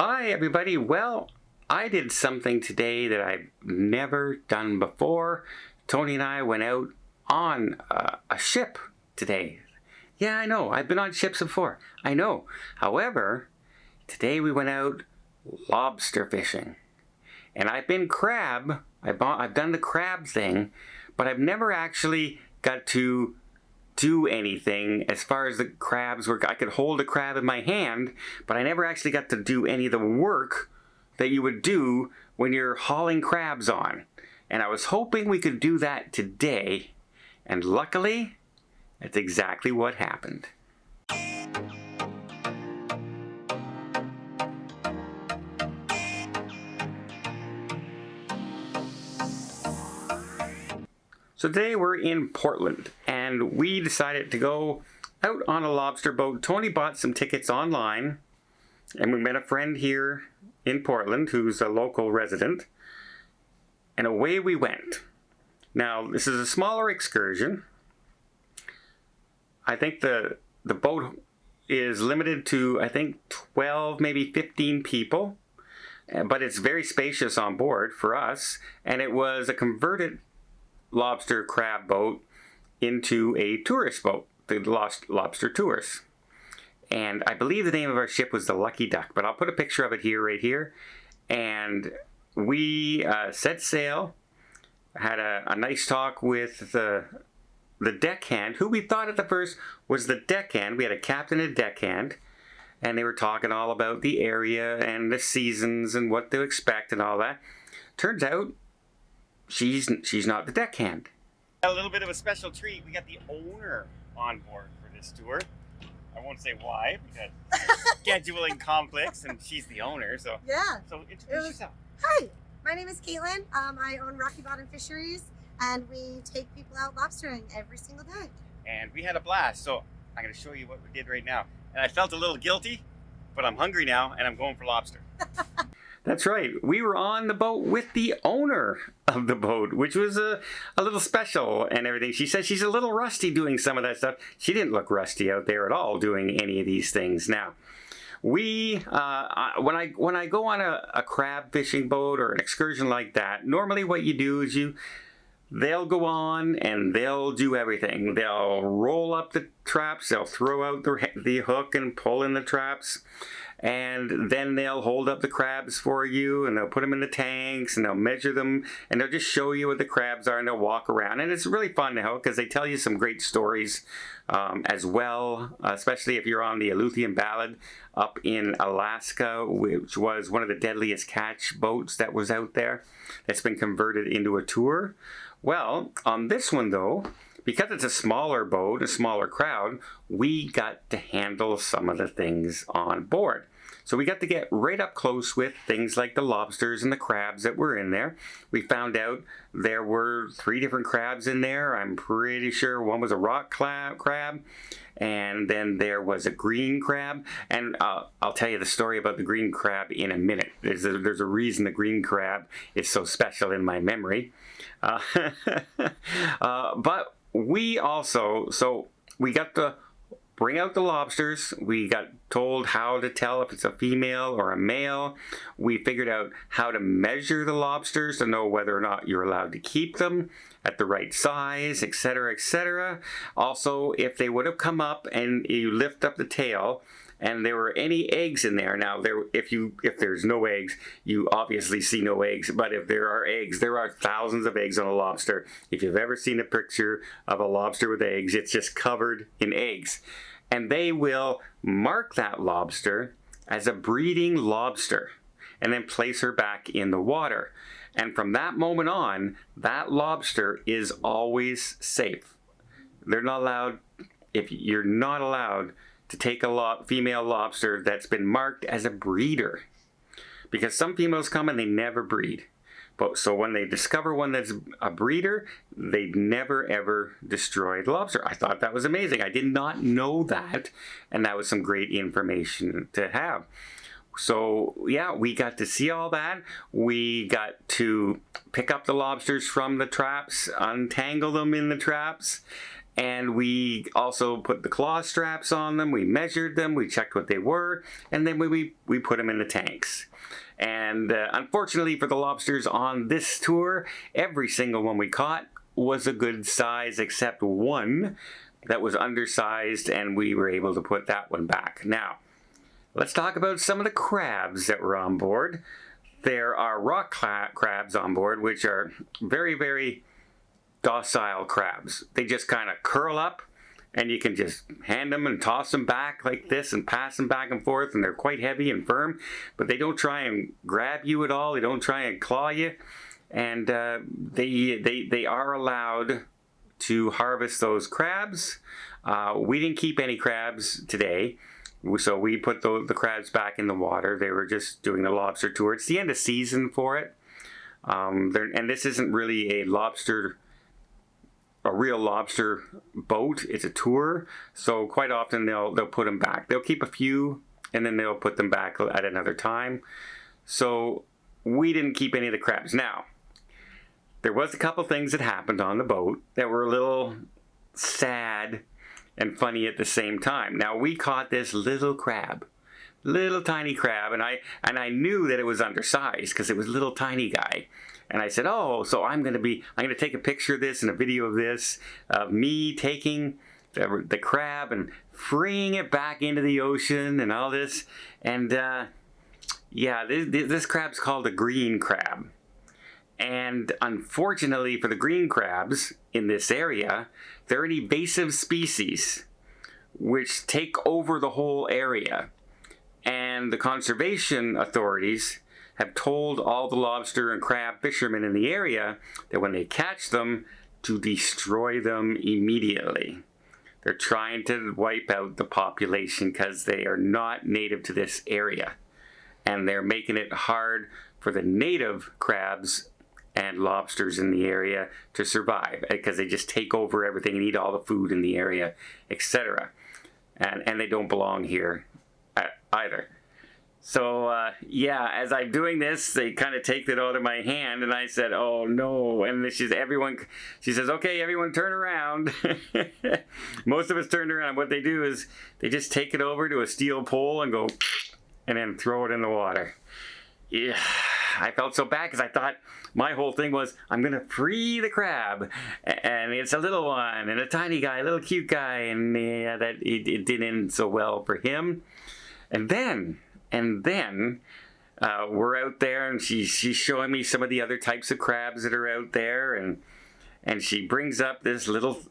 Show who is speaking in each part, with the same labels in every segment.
Speaker 1: Hi everybody. Well, I did something today that I've never done before. Tony and I went out on a ship today. Yeah, I know. I've been on ships before. I know. However, today we went out lobster fishing. And I've been crab. I've done the crab thing, but I've never actually got to do anything as far as the crabs were. I could hold a crab in my hand, but I never actually got to do any of the work that you would do when you're hauling crabs on. And I was hoping we could do that today, and luckily, that's exactly what happened. So today we're in Portland, and we decided to go out on a lobster boat. Tony bought some tickets online, and we met a friend here in Portland who's a local resident, and away we went. Now, this is a smaller excursion. I think the boat is limited to, I think, 12, maybe 15 people, but it's very spacious on board for us, and it was a converted lobster crab boat into a tourist boat, the Lobster Tours. And I believe the name of our ship was the Lucky Duck, but I'll put a picture of it here, right here. And we set sail, had a nice talk with the deckhand, who we thought at the first was the deckhand. We had a captain and a deckhand, and they were talking all about the area and the seasons and what to expect and all that. Turns out, she's not the deckhand.
Speaker 2: A little bit of a special treat. We got the owner on board for this tour. I won't say why, because scheduling conflicts, and she's the owner. So
Speaker 3: yeah.
Speaker 2: So introduce yourself.
Speaker 3: Hi, my name is Caitlin. I own Rocky Bottom Fisheries, and we take people out lobstering every single day.
Speaker 2: And we had a blast. So I'm going to show you what we did right now. And I felt a little guilty, but I'm hungry now, and I'm going for lobster.
Speaker 1: That's right. We were on the boat with the owner of the boat, which was a little special and everything. She said she's a little rusty doing some of that stuff. She didn't look rusty out there at all doing any of these things. Now, we when I go on a crab fishing boat or an excursion like that, normally what you do is they'll go on and they'll do everything. They'll roll up the traps, they'll throw out the hook and pull in the traps, and then they'll hold up the crabs for you, and they'll put them in the tanks, and they'll measure them, and they'll just show you what the crabs are, and they'll walk around. And it's really fun to help because they tell you some great stories as well, especially if you're on the Aleutian Ballad up in Alaska, which was one of the deadliest catch boats that was out there that's been converted into a tour. Well, on this one though, because it's a smaller boat, a smaller crowd, we got to handle some of the things on board. So we got to get right up close with things like the lobsters and the crabs that were in there. We found out there were 3 different crabs in there. I'm pretty sure one was a rock crab, and then there was a green crab. And I'll tell you the story about the green crab in a minute. There's a reason the green crab is so special in my memory. But we also, we got to bring out the lobsters. We got told how to tell if it's a female or a male. We figured out how to measure the lobsters to know whether or not you're allowed to keep them at the right size, etc., etc. Also, if they would have come up and you lift up the tail and there were any eggs in there. Now, if there's no eggs, you obviously see no eggs. But if there are eggs, there are thousands of eggs on a lobster. If you've ever seen a picture of a lobster with eggs, it's just covered in eggs. And they will mark that lobster as a breeding lobster and then place her back in the water. And from that moment on, that lobster is always safe. They're not allowed, you're not allowed to take a female lobster that's been marked as a breeder. Because some females come and they never breed. So when they discover one that's a breeder, they never ever destroy the lobster. I thought that was amazing. I did not know that, and that was some great information to have. So yeah, we got to see all that. We got to pick up the lobsters from the traps, untangle them in the traps, And we also put the claw straps on them. We measured them. We checked what they were. And then we put them in the tanks. And unfortunately for the lobsters on this tour, every single one we caught was a good size except one that was undersized, and we were able to put that one back. Now, let's talk about some of the crabs that were on board. There are rock crabs on board, which are very, very docile crabs. They just kind of curl up, and you can just hand them and toss them back like this and pass them back and forth, and they're quite heavy and firm, but they don't try and grab you at all. They don't try and claw you, and they are allowed to harvest those crabs. We didn't keep any crabs today, so we put the crabs back in the water. They were just doing the lobster tour. It's the end of season for it, and this isn't really a real lobster boat. It's a tour, so quite often they'll put them back. They'll keep a few and then they'll put them back at another time. So we didn't keep any of the crabs. Now, there was a couple things that happened on the boat that were a little sad and funny at the same time. Now, we caught this little crab, little tiny crab, and I knew that it was undersized because it was a little tiny guy. And I said, oh, so I'm going to take a picture of this and a video of this, of me taking the crab and freeing it back into the ocean and all this. And yeah, this crab's called a green crab. And unfortunately for the green crabs in this area, they're an invasive species which take over the whole area. And the conservation authorities have told all the lobster and crab fishermen in the area that when they catch them, to destroy them immediately. They're trying to wipe out the population because they are not native to this area. And they're making it hard for the native crabs and lobsters in the area to survive because they just take over everything and eat all the food in the area, etc. And they don't belong here either. So, yeah, as I'm doing this, they kind of take it out of my hand, and I said, oh, no. And she says, okay, everyone turn around. Most of us turned around. What they do is they just take it over to a steel pole and go, and then throw it in the water. Yeah, I felt so bad because I thought my whole thing was, I'm going to free the crab. And it's a little one, and a tiny guy, a little cute guy, and yeah, it didn't end so well for him. And then we're out there, and she's showing me some of the other types of crabs that are out there, and she brings up this little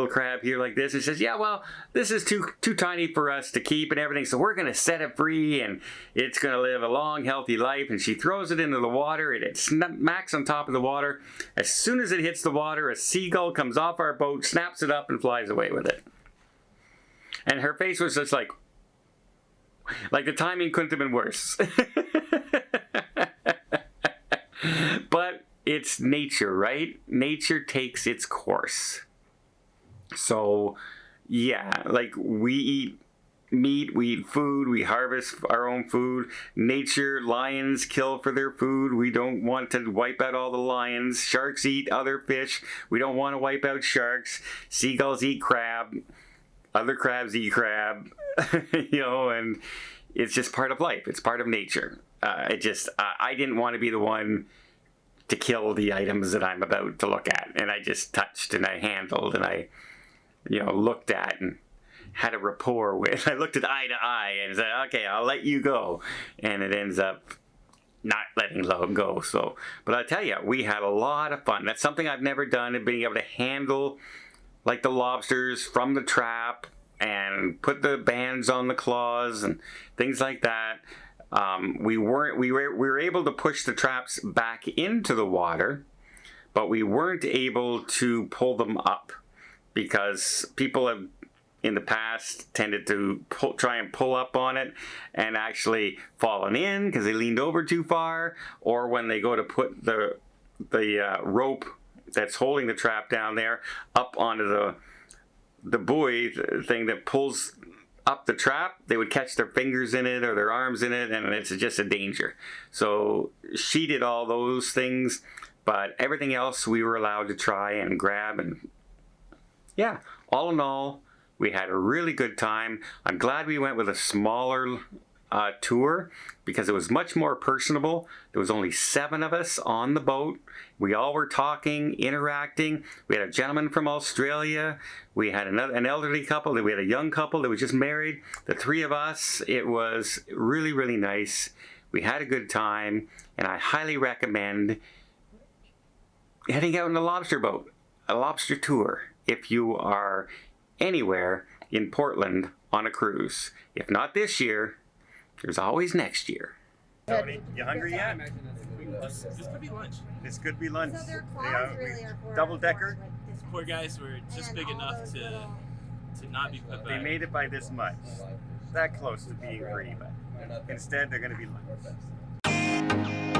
Speaker 1: crab here like this and says, yeah, well, this is too tiny for us to keep and everything, so we're going to set it free, and it's going to live a long, healthy life. And she throws it into the water, and it smacks on top of the water. As soon as it hits the water, a seagull comes off our boat, snaps it up, and flies away with it. And her face was just like the timing couldn't have been worse. But it's nature, right? Nature takes its course. So, yeah, like we eat meat, we eat food, we harvest our own food. Nature, lions kill for their food. We don't want to wipe out all the lions. Sharks eat other fish. We don't want to wipe out sharks. Seagulls eat crab. Other crabs eat crab. And it's just part of life. It's part of nature. I didn't want to be the one to kill the items that I'm about to look at. And I just touched and I handled and I, looked at and had a rapport with. I looked at eye to eye and said, okay, I'll let you go. And it ends up not letting go. So, but I tell you, we had a lot of fun. That's something I've never done, and being able to handle like the lobsters from the trap and put the bands on the claws and things like that. We were able to push the traps back into the water, but we weren't able to pull them up because people have in the past tended to try and pull up on it and actually fallen in because they leaned over too far, or when they go to put the rope that's holding the trap down there up onto the buoy thing that pulls up the trap, they would catch their fingers in it or their arms in it, and it's just a danger. So she did all those things, but everything else we were allowed to try and grab, and yeah, all in all, we had a really good time. I'm glad we went with a smaller tour because it was much more personable. There was only 7 of us on the boat. We all were talking, interacting. We had a gentleman from Australia. We had an elderly couple. We had a young couple that was just married. The 3 of us. It was really, really nice. We had a good time, and I highly recommend heading out in a lobster boat, a lobster tour, if you are anywhere in Portland on a cruise. If not this year, there's always next year.
Speaker 2: Tony, you hungry yet?
Speaker 4: This could be lunch.
Speaker 2: This could be lunch.
Speaker 3: So their claws really are for
Speaker 2: double decker.
Speaker 4: These poor guys were just
Speaker 3: And
Speaker 4: big
Speaker 3: all
Speaker 4: enough
Speaker 3: those
Speaker 4: to
Speaker 3: little-
Speaker 4: not be put
Speaker 2: They
Speaker 4: back.
Speaker 2: made it by this much. That close to being free, but instead they're going to be lunch.